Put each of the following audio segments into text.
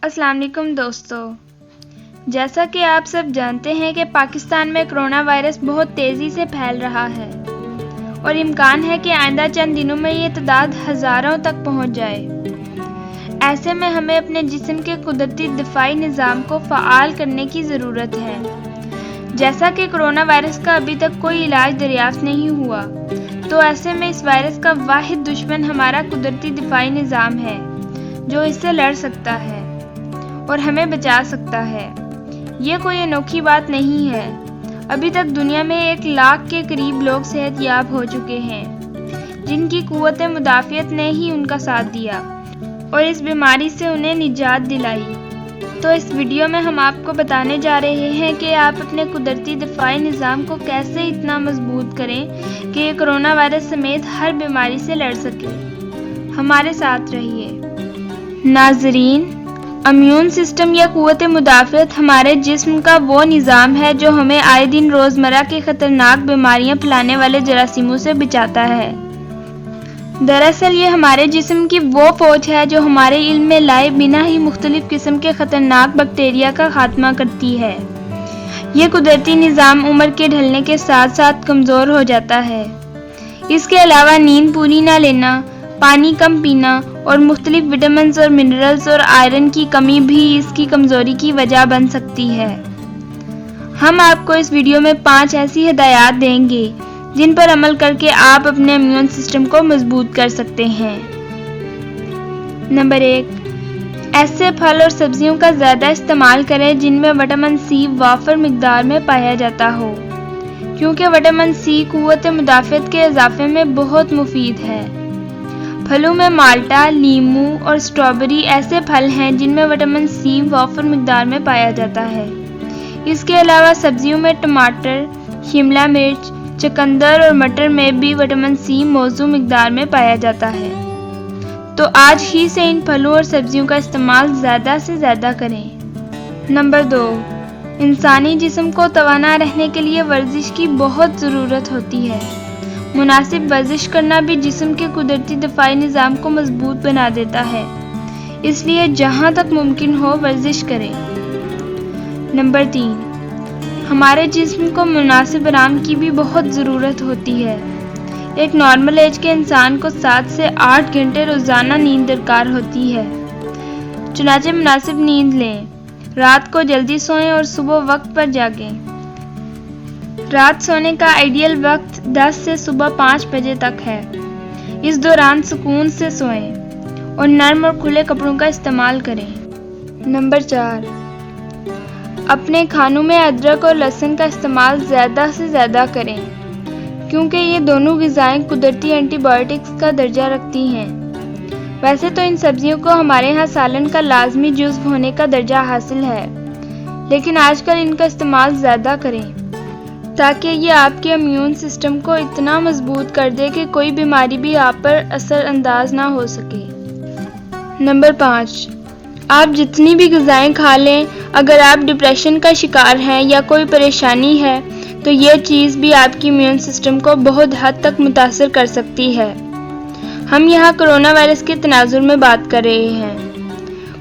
अस्सलाम वालेकुम दोस्तों, जैसा कि आप सब जानते हैं कि पाकिस्तान में कोरोना वायरस बहुत तेज़ी से फैल रहा है और इम्कान है कि आइंदा चंद दिनों में ये तादाद हज़ारों तक पहुंच जाए। ऐसे में हमें अपने जिस्म के कुदरती दिफाई निज़ाम को फ़आल करने की ज़रूरत है। जैसा कि कोरोना वायरस का अभी तक कोई इलाज दरियाफ्त नहीं हुआ, तो ऐसे में इस वायरस का वाहिद दुश्मन हमारा कुदरती दिफाई निज़ाम है, जो इससे लड़ सकता है और हमें बचा सकता है। ये कोई अनोखी बात नहीं है। अभी तक दुनिया में 1 लाख के करीब लोग सेहतयाब हो चुके हैं, जिनकी कुव्वत मुदाफ़ियत ने ही उनका साथ दिया और इस बीमारी से उन्हें निजात दिलाई। तो इस वीडियो में हम आपको बताने जा रहे हैं कि आप अपने कुदरती दिफाई निज़ाम को कैसे इतना मजबूत करें कि ये कोरोना वायरस समेत हर बीमारी से लड़ सके। हमारे साथ रहिए। नाज़रीन, इम्यून सिस्टम या कुव्वत मुदाफ़ियत हमारे जिस्म का वो निज़ाम है जो हमें आए दिन रोज़मर्रा के ख़तरनाक बीमारियां फैलाने वाले जरासीमों से बचाता है। दरअसल ये हमारे जिस्म की वो फ़ौज है जो हमारे इल्म में लाए बिना ही मुख्तलिफ़ किस्म के ख़तरनाक बैक्टीरिया का खात्मा करती है। ये कुदरती निज़ाम उम्र के ढलने के साथ साथ कमज़ोर हो जाता है। इसके अलावा नींद पूरी ना लेना, पानी कम पीना और मुख्तलिफ विटामिन्स और मिनरल्स और आयरन की कमी भी इसकी कमज़ोरी की वजह बन सकती है। हम आपको इस वीडियो में 5 ऐसी हिदायत देंगे जिन पर अमल करके आप अपने इम्यून सिस्टम को मजबूत कर सकते हैं। नंबर 1, ऐसे फल और सब्जियों का ज़्यादा इस्तेमाल करें जिनमें विटामिन सी वाफर मिकदार में पाया जाता हो, क्योंकि विटामिन सी कुव्वत मुदाफ़ियत के इजाफे में बहुत मुफीद है। फलों में माल्टा, नींबू और स्ट्रॉबेरी ऐसे फल हैं जिनमें विटामिन सी वाफर मिकदार में पाया जाता है। इसके अलावा सब्जियों में टमाटर, शिमला मिर्च, चुकंदर और मटर में भी विटामिन सी मौजूद मिकदार में पाया जाता है। तो आज ही से इन फलों और सब्जियों का इस्तेमाल ज़्यादा से ज़्यादा करें। नंबर 2, इंसानी जिस्म को तवाना रहने के लिए वर्जिश की बहुत ज़रूरत होती है। मुनासिब वर्जिश करना भी जिस्म के कुदरती दिफाई निज़ाम को मजबूत बना देता है, इसलिए जहाँ तक मुमकिन हो वर्जिश करें। नंबर 3, हमारे जिस्म को मुनासिब आराम की भी बहुत ज़रूरत होती है। एक नॉर्मल एज के इंसान को 7 से 8 घंटे रोज़ाना नींद दरकार होती है। चुनांचे मुनासिब नींद लें, रात को जल्दी सोएं और सुबह वक्त पर जागें। रात सोने का आइडियल वक्त 10 से सुबह 5 बजे तक है। इस दौरान सुकून से सोएं और नर्म और खुले कपड़ों का इस्तेमाल करें। नंबर 4, अपने खानों में अदरक और लहसुन का इस्तेमाल ज़्यादा से ज़्यादा करें, क्योंकि ये दोनों ग़िज़ाएं कुदरती एंटीबायोटिक्स का दर्जा रखती हैं। वैसे तो इन सब्जियों को हमारे यहाँ सालन का लाजमी जुज़्व होने का दर्जा हासिल है, लेकिन आजकल इनका इस्तेमाल ज़्यादा करें ताकि ये आपके इम्यून सिस्टम को इतना मजबूत कर दे कि कोई बीमारी भी आप पर असर अंदाज ना हो सके। नंबर 5, आप जितनी भी ग़िज़ाएं खा लें, अगर आप डिप्रेशन का शिकार हैं या कोई परेशानी है, तो ये चीज़ भी आपकी इम्यून सिस्टम को बहुत हद तक मुतासर कर सकती है। हम यहाँ कोरोना वायरस के तनाजुर में बात कर रहे हैं।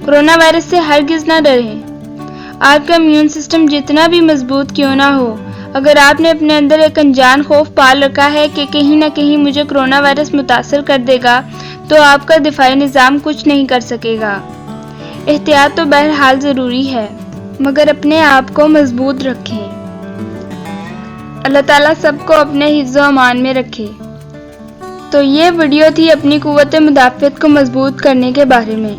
कोरोना वायरस से हरगिज़ ना डरें। आपका इम्यून सिस्टम जितना भी मजबूत क्यों ना हो, अगर आपने अपने अंदर एक अनजान खौफ पाल रखा है कि कहीं ना कहीं मुझे कोरोना वायरस मुतासर कर देगा, तो आपका दिफाई निज़ाम कुछ नहीं कर सकेगा। एहतियात तो बहरहाल ज़रूरी है, मगर अपने आप को मजबूत रखें। अल्लाह ताला सबको अपने हिफ्ज़-ओ अमान में रखे। तो ये वीडियो थी अपनी कुव्वत मुदाफ़ियत को मजबूत करने के बारे में।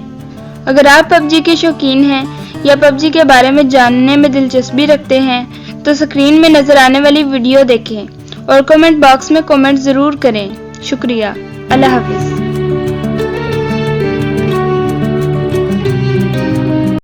अगर आप पबजी के शौकीन हैं या पबजी के बारे में जानने में दिलचस्पी रखते हैं, तो स्क्रीन में नज़र आने वाली वीडियो देखें और कमेंट बॉक्स में कमेंट ज़रूर करें। शुक्रिया। अल्लाह हाफ़िज़।